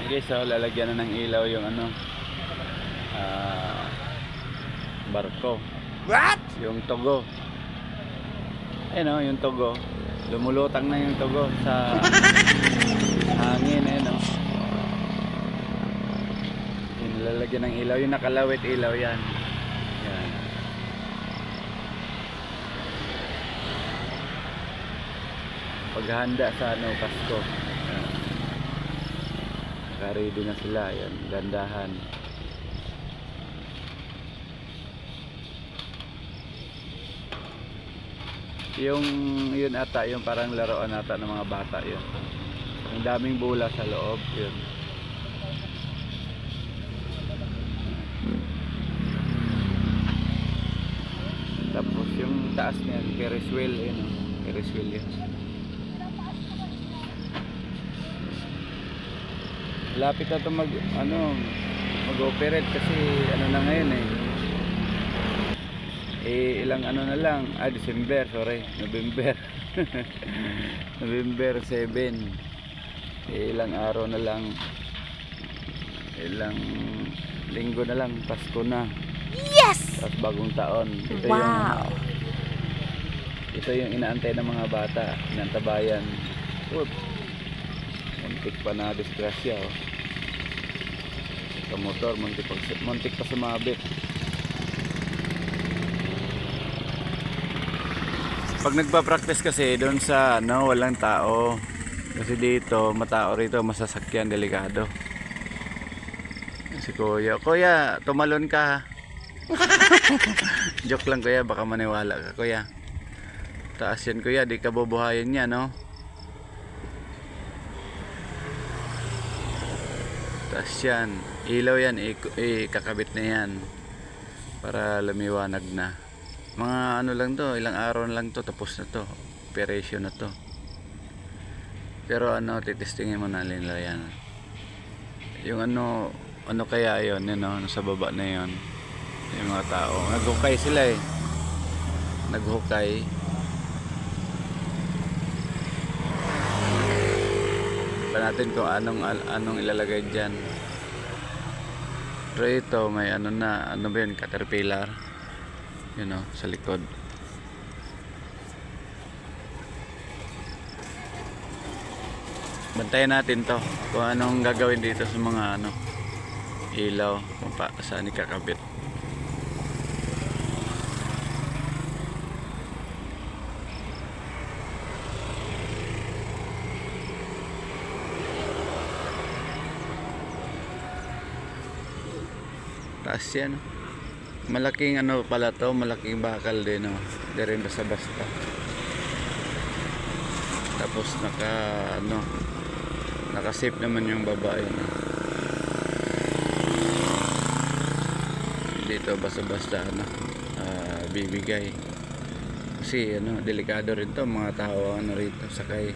Okay, so lalagyan na ng ilaw yung ano, barko. What? Yung togo. Ayun o, yung togo. Lumulutang na yung togo sa hangin. Ayun o. Yung lalagyan ng ilaw. Yung nakalawit ilaw yan. Yan. Paghahanda sa ano, Pasko. Naka-ready na sila. Yan, gandahan. Yung yun ata, yung parang laruan ata ng mga bata yun. Ang daming bola sa loob, yun. Tapos yung taas niyan, Ferris wheel, yun. Ferris wheel yun. Lapit na ito mag-operate kasi ano na ngayon ilang ano na lang, December, sorry, November. November 7. Ilang araw na lang, ilang linggo na lang, Pasko na. Yes! Tapos bagong taon. Ito wow! Ito yung inaantay ng mga bata, inantabayan. Muntik pa na disgrasya, oh. Sa motor, muntik pa sumabit. Pag nagpa-practice kasi doon sa ano, walang tao. Kasi dito, matao rito, masasakyan, delikado. Si Kuya, Kuya, tumalon ka. Joke lang Kuya, baka maniwala ka Kuya. Taas yan Kuya, di ka bubuhayin niya, no? Taas yan. Ilaw yan, ikakabit na yan. Para lumiwanag na. Mga ano lang to, ilang araw lang to, tapos na to, operation na to. Pero ano, titestingin mo na nila yan. Yung ano kaya yon, yun no, sa baba na yon. Yung mga tao, naghukay sila naghukay. Pa natin kung anong ilalagay dyan. Pero ito, may ano ba yun, caterpillar. Yun o, sa likod. Bantayan natin to kung anong gagawin dito sa mga ilaw, kung saan ikakabit. Taas yan. Malaking pala to, malaking bakal din, hindi rin basta-basta. Tapos naka-safe naman yung babae, dito basta-basta bibigay. Kasi delikado rin to, mga tao rito sakay.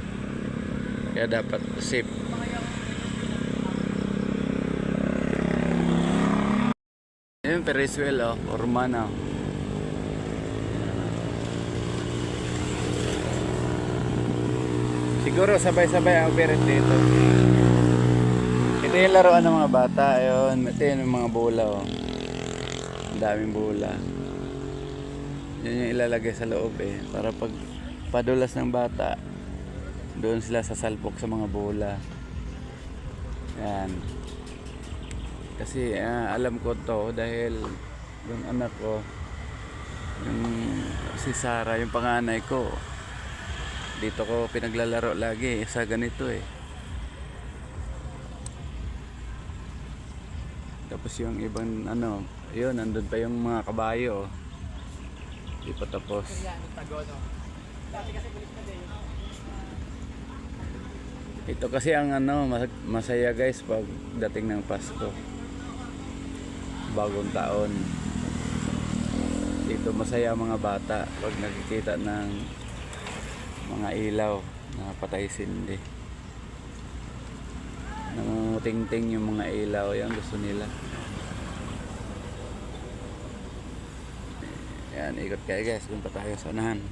Kaya dapat safe. Yung Ferris wheel, forma na. Siguro sabay-sabay ang operate dito. Ito yung laruan ng mga bata. Ayun, ito yung mga bola. Ang daming bola. Yun yung ilalagay sa loob para pag padulas ng bata, doon sila sasalpok sa mga bola. Yan. Kasi alam ko to dahil yung anak ko, yung si Sarah, yung panganay ko, dito ko pinaglalaro lagi sa ganito Tapos yung ibang yun, nandun pa yung mga kabayo, di pa tapos. Ito kasi ang masaya guys pag dating ng Pasko, bagong taon. Dito masaya mga bata pag nakikita ng mga ilaw na patay sindi. Nangunguting-ting yung mga ilaw, yan gusto nila. Yan, ikot kayo guys, doon pa tayo sa unahan.